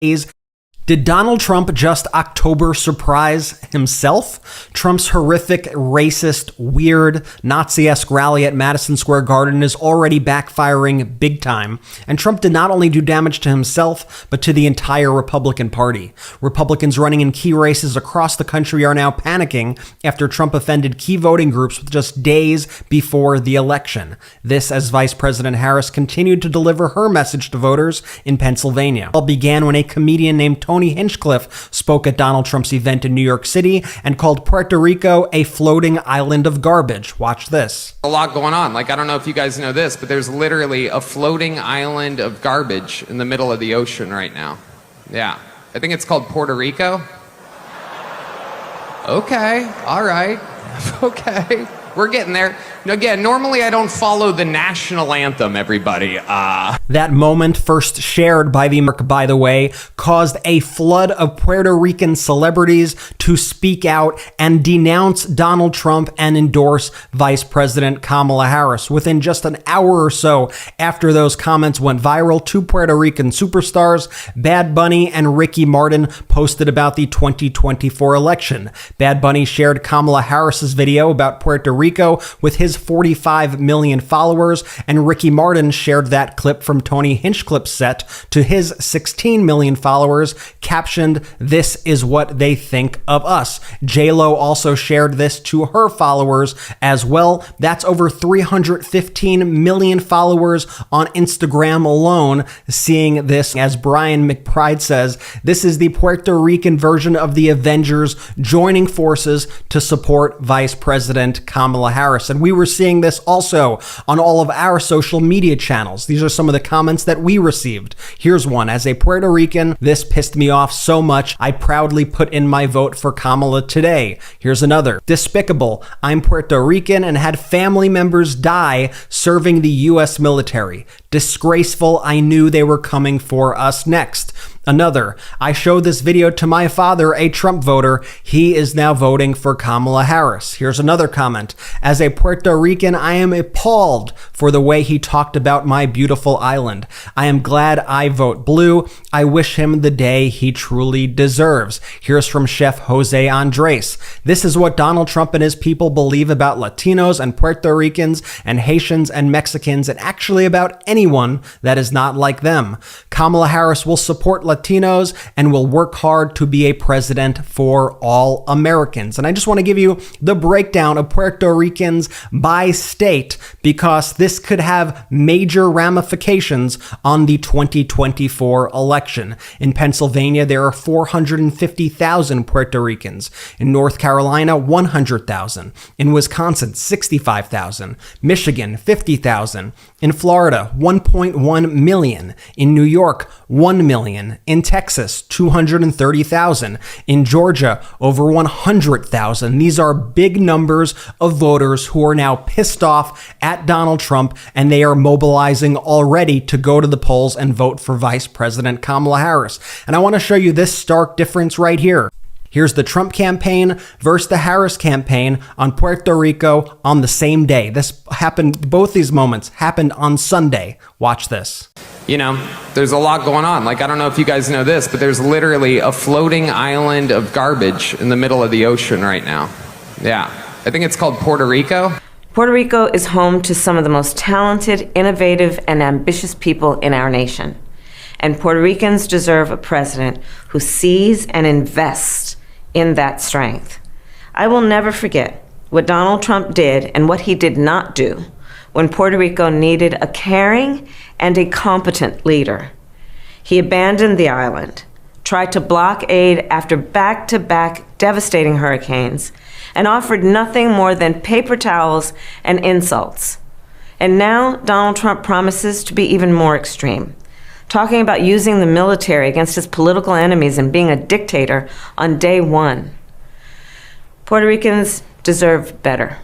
days. Did Donald Trump just October surprise himself? Trump's horrific, racist, weird, Nazi-esque rally at Madison Square Garden is already backfiring big time, and Trump did not only do damage to himself, but to the entire Republican Party. Republicans running in key races across the country are now panicking after Trump offended key voting groups with just days before the election. This as Vice President Harris continued to deliver her message to voters in Pennsylvania. It all began when a comedian named Tony Hinchcliffe spoke at Donald Trump's event in New York City and called Puerto Rico a floating island of garbage. Watch this. A lot going on. I don't know if you guys know this, but there's literally a floating island of garbage in the middle of the ocean right now. Yeah. I think it's called Puerto Rico. Okay. All right. Okay. We're getting there. Again, normally I don't follow the national anthem, everybody. That moment, first shared by the way, caused a flood of Puerto Rican celebrities to speak out and denounce Donald Trump and endorse Vice President Kamala Harris. Within just an hour or so after those comments went viral, two Puerto Rican superstars, Bad Bunny and Ricky Martin, posted about the 2024 election. Bad Bunny shared Kamala Harris's video about Puerto Rico with his 45 million followers, and Ricky Martin shared that clip from Tony Hinchcliffe's set to his 16 million followers, captioned, "This is what they think of us." J-Lo also shared this to her followers as well. That's over 315 million followers on Instagram alone seeing this. As Brian McBride says, this is the Puerto Rican version of the Avengers joining forces to support Vice President Kamala Harris. And we were seeing this also on all of our social media channels. These are some of the comments that we received. Here's one. As a Puerto Rican, this pissed me off so much, I proudly put in my vote for Kamala today. Here's another. Despicable. I'm Puerto Rican and had family members die serving the U.S. military. Disgraceful. I knew they were coming for us next. Another. I showed this video to my father, a Trump voter. He is now voting for Kamala Harris. Here's another comment. As a Puerto Rican, I am appalled for the way he talked about my beautiful island. I am glad I vote blue. I wish him the day he truly deserves. Here's from Chef Jose Andres. This is what Donald Trump and his people believe about Latinos and Puerto Ricans and Haitians and Mexicans, and actually about anyone that is not like them. Kamala Harris will support Latinos and will work hard to be a president for all Americans. And I just want to give you the breakdown of Puerto Ricans by state, because this could have major ramifications on the 2024 election. In Pennsylvania, there are 450,000 Puerto Ricans. In North Carolina, 100,000. In Wisconsin, 65,000. Michigan, 50,000. In Florida, 1.1 million. In New York, 1 million. In Texas, 230,000. In Georgia, over 100,000. These are big numbers of voters who are now pissed off at Donald Trump, and they are mobilizing already to go to the polls and vote for Vice President Kamala Harris. And I want to show you this stark difference right here. Here's the Trump campaign versus the Harris campaign on Puerto Rico on the same day. This happened, both these moments happened on Sunday. Watch this. There's a lot going on. I don't know if you guys know this, but there's literally a floating island of garbage in the middle of the ocean right now. Yeah. I think it's called Puerto Rico. Puerto Rico is home to some of the most talented, innovative, and ambitious people in our nation. And Puerto Ricans deserve a president who sees and invests in that strength. I will never forget what Donald Trump did and what he did not do when Puerto Rico needed a caring and a competent leader. He abandoned the island, tried to block aid after back-to-back devastating hurricanes, and offered nothing more than paper towels and insults. And now Donald Trump promises to be even more extreme, talking about using the military against his political enemies and being a dictator on day one. Puerto Ricans deserve better.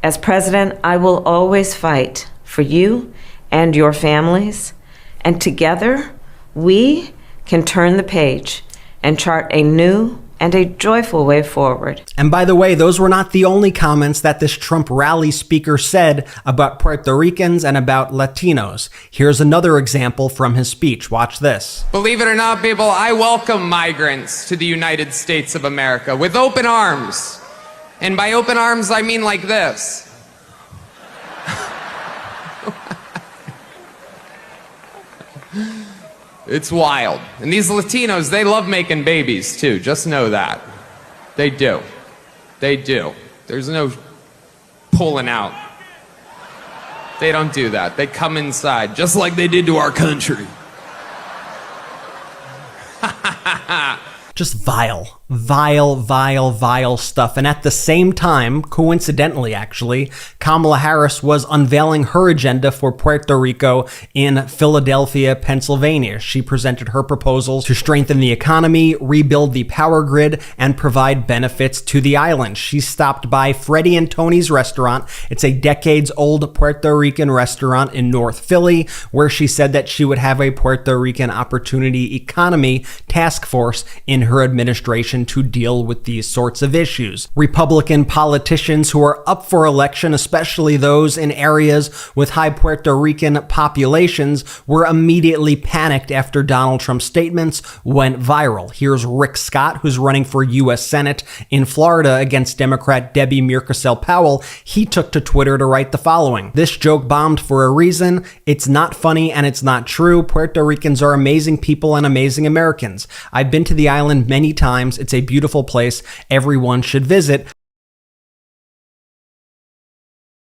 As president, I will always fight for you and your families, and together we can turn the page and chart a new and a joyful way forward. And by the way, those were not the only comments that this Trump rally speaker said about Puerto Ricans and about Latinos. Here's another example from his speech. Watch this. Believe it or not, people, I welcome migrants to the United States of America with open arms. And by open arms, I mean like this. It's wild. And these Latinos, they love making babies too. Just know that. They do. They do. There's no pulling out. They don't do that. They come inside, just like they did to our country. Just vile stuff. And at the same time, coincidentally actually, Kamala Harris was unveiling her agenda for Puerto Rico in Philadelphia, Pennsylvania. She presented her proposals to strengthen the economy, rebuild the power grid, and provide benefits to the island. She stopped by Freddie and Tony's restaurant. It's a decades-old Puerto Rican restaurant in North Philly, where she said that she would have a Puerto Rican Opportunity Economy task force in her administration to deal with these sorts of issues. Republican politicians who are up for election, especially those in areas with high Puerto Rican populations, were immediately panicked after Donald Trump's statements went viral. Here's Rick Scott, who's running for U.S. Senate in Florida against Democrat Debbie Mucarsel-Powell. He took to Twitter to write the following. This joke bombed for a reason. It's not funny and it's not true. Puerto Ricans are amazing people and amazing Americans. I've been to the island many times. It's a beautiful place everyone should visit.